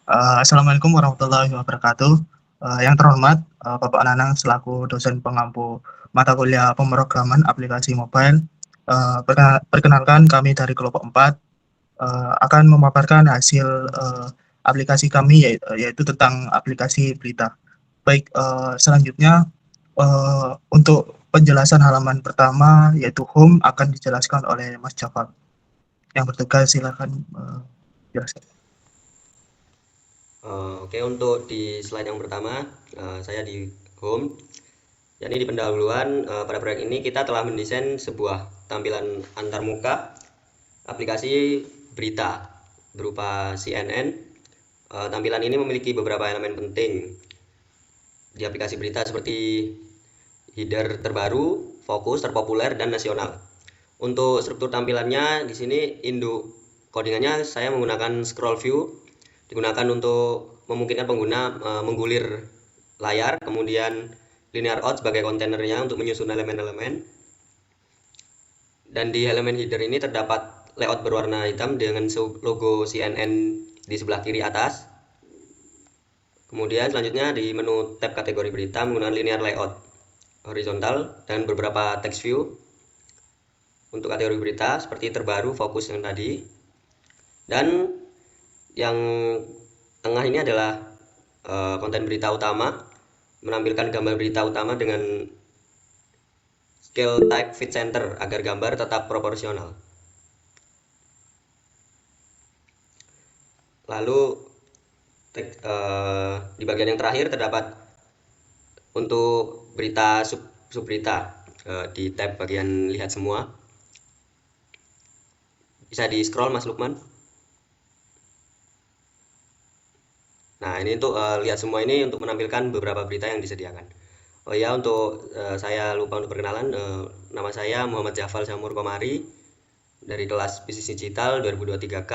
Assalamualaikum warahmatullahi wabarakatuh. Yang terhormat, Bapak Nanang selaku dosen pengampu mata kuliah pemrograman aplikasi mobile. Perkenalkan kami dari kelompok 4 akan memaparkan hasil aplikasi kami yaitu tentang aplikasi berita. Baik, selanjutnya untuk penjelasan halaman pertama yaitu home akan dijelaskan oleh Mas Jafar. Yang bertugas silakan jelaskan. Oke, untuk di slide yang pertama, saya di home. Jadi di pendahuluan pada proyek ini kita telah mendesain sebuah tampilan antarmuka aplikasi berita berupa CNN. Tampilan ini memiliki beberapa elemen penting di aplikasi berita seperti header terbaru, fokus, terpopuler, dan nasional. Untuk struktur tampilannya di sini induk codingannya saya menggunakan scroll view, digunakan untuk memungkinkan pengguna menggulir layar, kemudian linear out sebagai kontainernya untuk menyusun elemen-elemen. Dan di elemen header ini terdapat layout berwarna hitam dengan logo CNN di sebelah kiri atas. Kemudian selanjutnya di menu tab kategori berita menggunakan linear layout horizontal dan beberapa text view untuk kategori berita seperti terbaru, fokus yang tadi. Dan yang tengah ini adalah konten berita utama, menampilkan gambar berita utama dengan scale type fit center agar gambar tetap proporsional. Lalu di bagian yang terakhir terdapat untuk berita sub-berita di tab bagian lihat semua. Bisa di scroll Mas Lukman. Nah, ini untuk lihat semua ini untuk menampilkan beberapa berita yang disediakan. Oh ya, untuk saya lupa untuk perkenalan, nama saya Muhammad Jafal Samur Komari dari kelas Bisnis Digital 2023K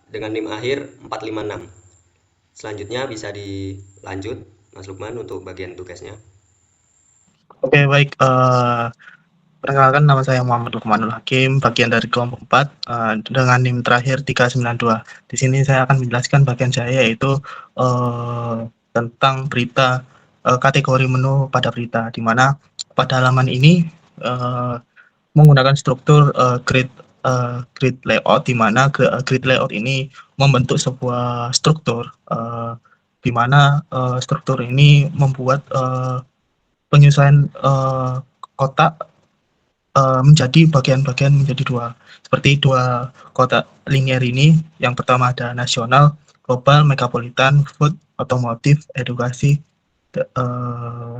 dengan NIM akhir 456. Selanjutnya bisa dilanjut Mas Lukman untuk bagian tugasnya. Oke, baik. Perkenalkan, nama saya Muhammad Lukmanul Hakim, bagian dari kelompok 4 dengan NIM terakhir 392. Di sini saya akan menjelaskan bagian saya yaitu tentang berita, kategori menu pada berita, di mana pada halaman ini menggunakan struktur grid layout, di mana grid layout ini membentuk sebuah struktur, di mana struktur ini membuat penyesuaian kotak menjadi bagian-bagian menjadi dua. Seperti dua kotak linier ini, yang pertama ada nasional, global, megapolitan, food, otomotif, edukasi,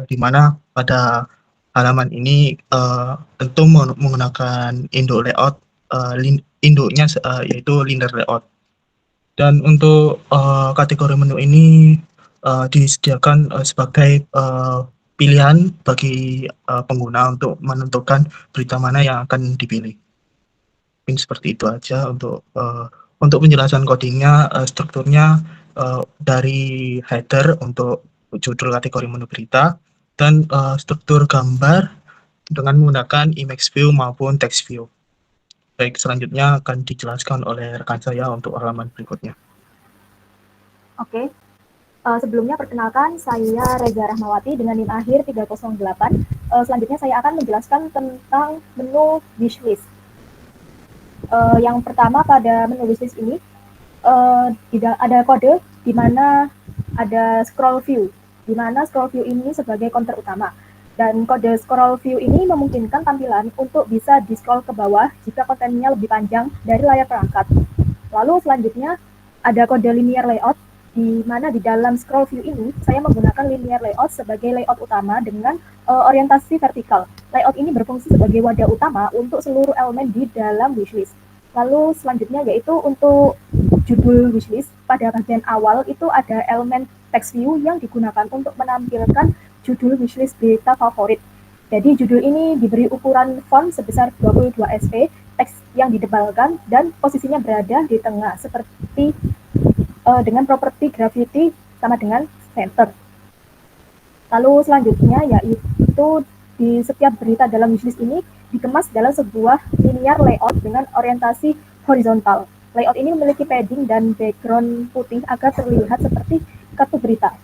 di mana pada halaman ini tentu menggunakan induk layout, induknya yaitu linear layout. Dan untuk kategori menu ini disediakan sebagai pilihan bagi pengguna untuk menentukan berita mana yang akan dipilih. Mungkin seperti itu aja untuk penjelasan codingnya, strukturnya dari header untuk judul kategori menu berita, dan struktur gambar dengan menggunakan image view maupun text view. Baik, selanjutnya akan dijelaskan oleh rekan saya untuk halaman berikutnya. Oke. Sebelumnya perkenalkan, saya Reza Rahmawati dengan NIM akhir 308. Selanjutnya saya akan menjelaskan tentang menu wishlist. Yang pertama pada menu wishlist ini ada kode di mana ada scroll view, di mana scroll view ini sebagai counter utama. Dan kode scroll view ini memungkinkan tampilan untuk bisa di-scroll ke bawah jika kontennya lebih panjang dari layar perangkat. Lalu selanjutnya ada kode linear layout, di mana di dalam scroll view ini saya menggunakan linear layout sebagai layout utama dengan orientasi vertikal. Layout ini berfungsi sebagai wadah utama untuk seluruh elemen di dalam wishlist. Lalu selanjutnya yaitu untuk judul wishlist, pada bagian awal itu ada elemen text view yang digunakan untuk menampilkan judul wishlist berita favorit. Jadi judul ini diberi ukuran font sebesar 22 sp, teks yang didebalkan dan posisinya berada di tengah seperti dengan properti gravity sama dengan center. Lalu selanjutnya yaitu di setiap berita dalam wishlist ini dikemas dalam sebuah linear layout dengan orientasi horizontal. Layout ini memiliki padding dan background putih agar terlihat seperti kartu berita.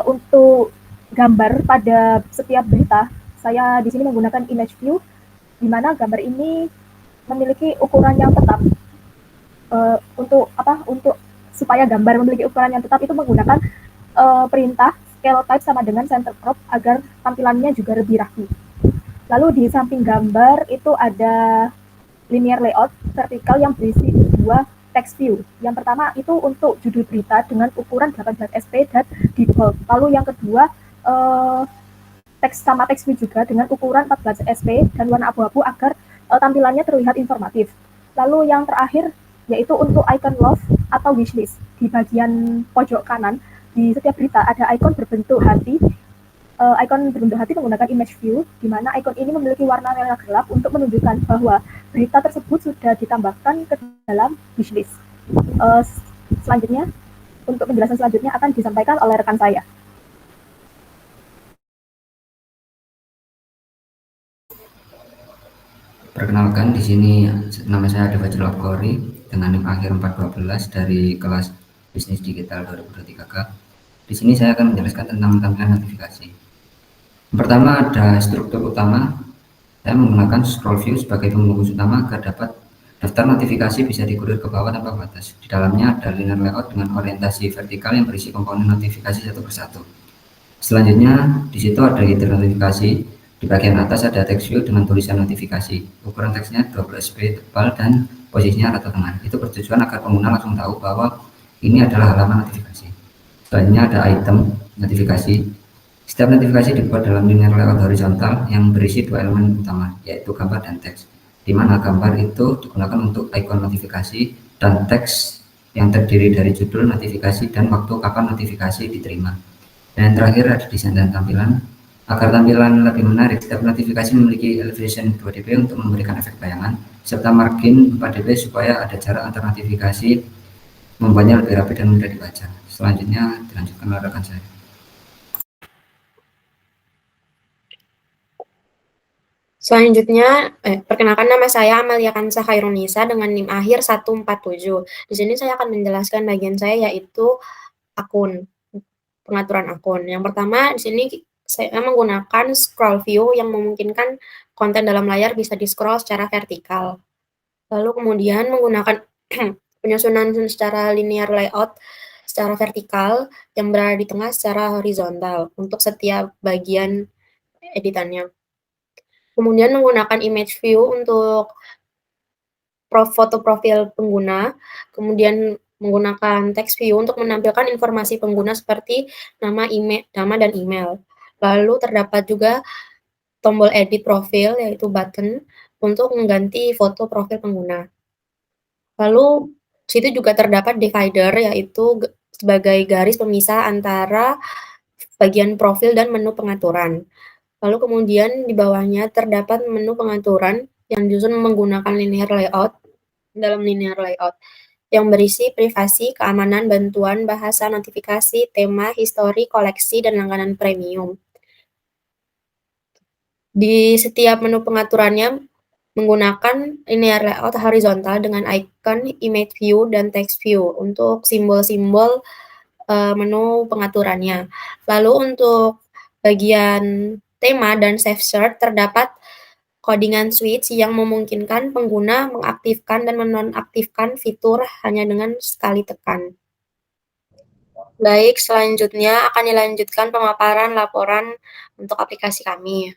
Untuk gambar pada setiap berita, saya di sini menggunakan image view, di mana gambar ini memiliki ukuran yang tetap. Untuk supaya gambar memiliki ukuran yang tetap itu menggunakan perintah scale type sama dengan center crop agar tampilannya juga lebih rapi. Lalu di samping gambar itu ada linear layout vertikal yang berisi dua text view. Yang pertama itu untuk judul berita dengan ukuran 18 SP dan di bold. Lalu yang kedua teks view juga dengan ukuran 14 SP dan warna abu-abu agar tampilannya terlihat informatif. Lalu yang terakhir yaitu untuk icon love atau wishlist. Di bagian pojok kanan di setiap berita ada icon berbentuk hati. Icon berbentuk hati menggunakan image view, di mana icon ini memiliki warna merah gelap untuk menunjukkan bahwa berita tersebut sudah ditambahkan ke dalam wishlist. Selanjutnya, untuk penjelasan selanjutnya akan disampaikan oleh rekan saya. Perkenalkan, di sini nama saya Ade Fajrul Afqori dengan NIM akhir 412 dari kelas Bisnis Digital 2023K. Di sini saya akan menjelaskan tentang tampilan notifikasi. Yang pertama ada struktur utama. Saya menggunakan scroll view sebagai pembungkus utama agar dapat daftar notifikasi bisa dikurir ke bawah tanpa batas. Di dalamnya ada linear layout dengan orientasi vertikal yang berisi komponen notifikasi satu persatu. Selanjutnya di situ ada header notifikasi. Di bagian atas ada text view dengan tulisan notifikasi. Ukuran teksnya 20 SP tebal dan posisinya rata tengah. Itu bertujuan agar pengguna langsung tahu bahwa ini adalah halaman notifikasi. Selanjutnya ada item notifikasi. Setiap notifikasi dibuat dalam linear layout horizontal yang berisi dua elemen utama, yaitu gambar dan teks. Di mana gambar itu digunakan untuk ikon notifikasi dan teks yang terdiri dari judul notifikasi dan waktu kapan notifikasi diterima. Dan yang terakhir ada desain dan tampilan. Agar tampilan lebih menarik, setiap notifikasi memiliki elevation 2 dp untuk memberikan efek bayangan, serta margin 4 dp supaya ada jarak antar notifikasi, membuatnya lebih rapi dan mudah dibaca. Selanjutnya dilanjutkan oleh rekan saya. Selanjutnya, perkenalkan nama saya Amalia Kansa Khairunisa dengan NIM akhir 147. Di sini saya akan menjelaskan bagian saya yaitu akun, pengaturan akun. Yang pertama di sini saya menggunakan scroll view yang memungkinkan konten dalam layar bisa di-scroll secara vertikal. Lalu kemudian menggunakan penyusunan secara linear layout secara vertikal yang berada di tengah secara horizontal untuk setiap bagian editannya. Kemudian menggunakan image view untuk foto profil pengguna, kemudian menggunakan text view untuk menampilkan informasi pengguna seperti nama dan email. Lalu terdapat juga tombol edit profil yaitu button untuk mengganti foto profil pengguna. Lalu situ juga terdapat divider yaitu sebagai garis pemisah antara bagian profil dan menu pengaturan. Lalu kemudian di bawahnya terdapat menu pengaturan yang disusun menggunakan linear layout yang berisi privasi, keamanan, bantuan, bahasa, notifikasi, tema, histori, koleksi, dan langganan premium. Di setiap menu pengaturannya menggunakan linear layout horizontal dengan icon, image view, dan text view untuk simbol-simbol menu pengaturannya. Lalu untuk bagian tema dan save search terdapat codingan switch yang memungkinkan pengguna mengaktifkan dan menonaktifkan fitur hanya dengan sekali tekan. Baik, selanjutnya akan dilanjutkan pemaparan laporan untuk aplikasi kami.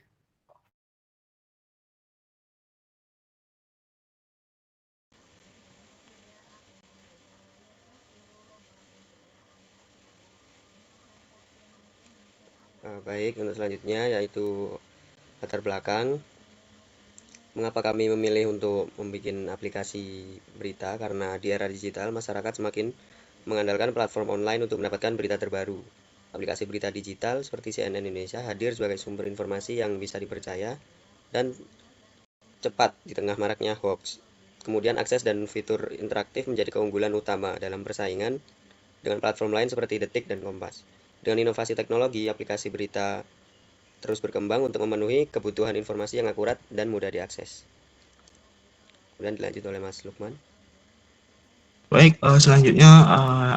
Baik, untuk selanjutnya yaitu latar belakang. Mengapa kami memilih untuk membuat aplikasi berita? Karena di era digital, masyarakat semakin mengandalkan platform online untuk mendapatkan berita terbaru. Aplikasi berita digital seperti CNN Indonesia hadir sebagai sumber informasi yang bisa dipercaya dan cepat di tengah maraknya hoax. Kemudian akses dan fitur interaktif menjadi keunggulan utama dalam persaingan dengan platform lain seperti Detik dan Kompas. Dengan inovasi teknologi, aplikasi berita terus berkembang untuk memenuhi kebutuhan informasi yang akurat dan mudah diakses. Kemudian dilanjut oleh Mas Lukman. Baik, selanjutnya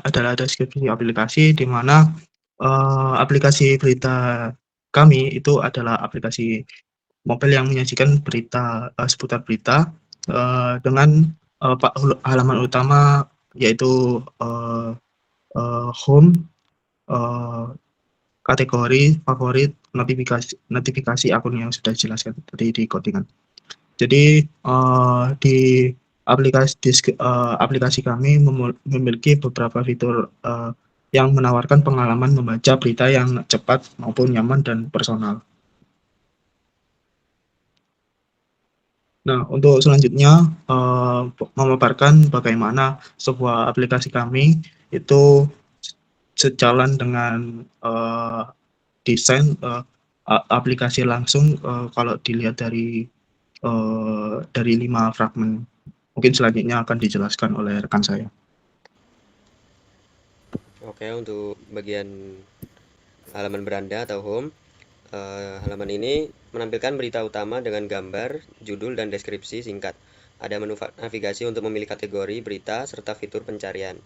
adalah deskripsi aplikasi, di mana aplikasi berita kami itu adalah aplikasi mobile yang menyajikan berita seputar berita dengan halaman utama yaitu home, kategori, favorit, notifikasi akun yang sudah dijelaskan tadi di codingan. Jadi di aplikasi kami memiliki beberapa fitur yang menawarkan pengalaman membaca berita yang cepat maupun nyaman dan personal. Nah, untuk selanjutnya memaparkan bagaimana sebuah aplikasi kami itu sejalan dengan desain aplikasi langsung kalau dilihat dari 5 fragmen. Mungkin selanjutnya akan dijelaskan oleh rekan saya. Oke, untuk bagian halaman beranda atau home, halaman ini menampilkan berita utama dengan gambar, judul, dan deskripsi singkat. Ada menu navigasi untuk memilih kategori berita serta fitur pencarian.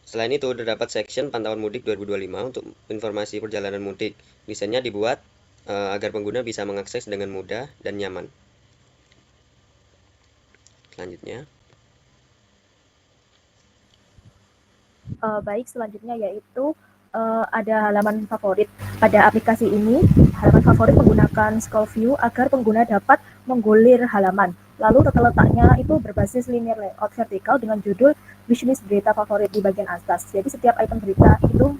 Selain itu, terdapat section pantauan mudik 2025 untuk informasi perjalanan mudik. Desainnya dibuat agar pengguna bisa mengakses dengan mudah dan nyaman. Selanjutnya. Baik, selanjutnya yaitu ada halaman favorit. Pada aplikasi ini, halaman favorit menggunakan scroll view agar pengguna dapat menggulir halaman. Lalu tata letaknya itu berbasis linear layout vertikal dengan judul wishlist berita favorit di bagian atas. Jadi setiap item berita itu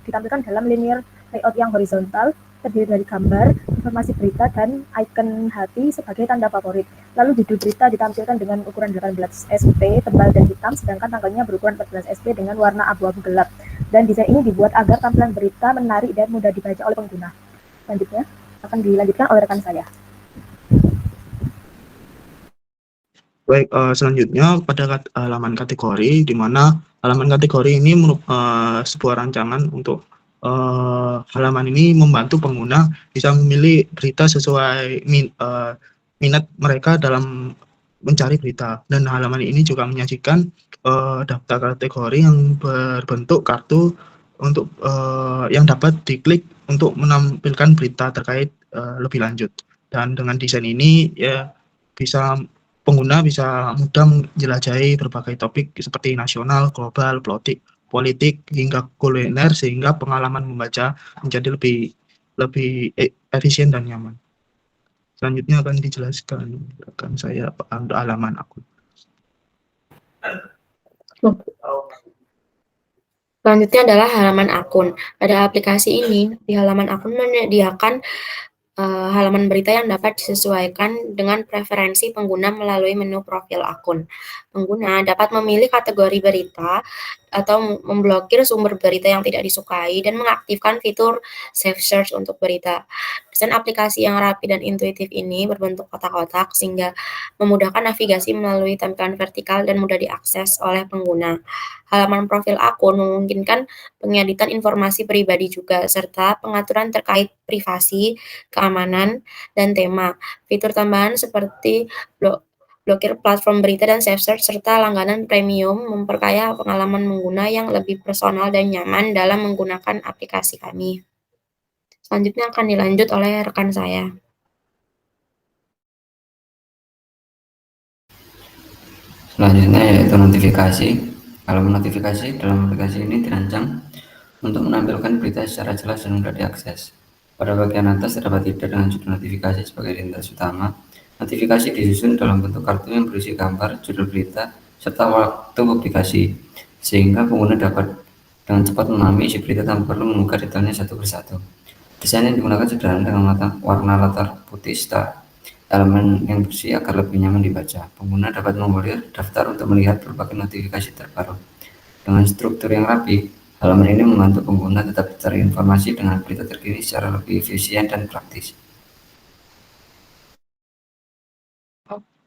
ditampilkan dalam linear layout yang horizontal, terdiri dari gambar, informasi berita, dan icon hati sebagai tanda favorit. Lalu judul berita ditampilkan dengan ukuran 18 SP, tebal dan hitam, sedangkan tanggalnya berukuran 14 SP dengan warna abu-abu gelap. Dan desain ini dibuat agar tampilan berita menarik dan mudah dibaca oleh pengguna. Selanjutnya akan dilanjutkan oleh rekan saya. Baik, selanjutnya pada halaman kategori, di mana halaman kategori ini sebuah rancangan untuk halaman ini membantu pengguna bisa memilih berita sesuai minat mereka dalam mencari berita. Dan halaman ini juga menyajikan daftar kategori yang berbentuk kartu untuk yang dapat diklik untuk menampilkan berita terkait lebih lanjut. Dan dengan desain ini ya pengguna bisa mudah menjelajahi berbagai topik seperti nasional, global, politik hingga kuliner, sehingga pengalaman membaca menjadi lebih efisien dan nyaman. Selanjutnya akan dijelaskan rekan saya untuk halaman akun. Selanjutnya adalah halaman akun. Pada aplikasi ini, di halaman akun menyediakan halaman berita yang dapat disesuaikan dengan preferensi pengguna melalui menu profil akun. Pengguna dapat memilih kategori berita atau memblokir sumber berita yang tidak disukai dan mengaktifkan fitur save search untuk berita. Desain aplikasi yang rapi dan intuitif ini berbentuk kotak-kotak sehingga memudahkan navigasi melalui tampilan vertikal dan mudah diakses oleh pengguna. Halaman profil akun memungkinkan pengeditan informasi pribadi juga, serta pengaturan terkait privasi, keamanan, dan tema. Fitur tambahan seperti blokir platform berita dan save search serta langganan premium memperkaya pengalaman pengguna yang lebih personal dan nyaman dalam menggunakan aplikasi kami. Selanjutnya akan dilanjut oleh rekan saya. Selanjutnya yaitu notifikasi. Halaman notifikasi dalam aplikasi ini dirancang untuk menampilkan berita secara jelas dan mudah diakses. Pada bagian atas terdapat header dengan judul notifikasi sebagai identitas utama. Notifikasi disusun dalam bentuk kartu yang berisi gambar, judul berita, serta waktu publikasi, sehingga pengguna dapat dengan cepat memahami isi berita tanpa perlu membuka detailnya satu persatu. Desain yang digunakan sederhana dengan warna latar putih star, elemen yang bersih agar lebih nyaman dibaca. Pengguna dapat memforsir daftar untuk melihat berbagai notifikasi terbaru. Dengan struktur yang rapi, halaman ini membantu pengguna tetap mencari informasi dengan berita terkini secara lebih efisien dan praktis.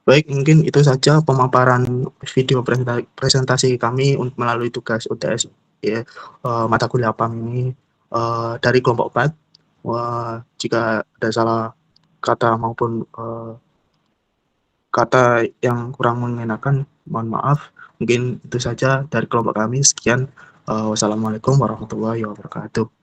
Baik, mungkin itu saja pemaparan video presentasi kami melalui tugas UTS mata kuliah PAM ini dari kelompok 4. Jika ada salah kata maupun kata yang kurang mengenakan, mohon maaf. Mungkin itu saja dari kelompok kami. Sekian. Wassalamualaikum warahmatullahi wabarakatuh.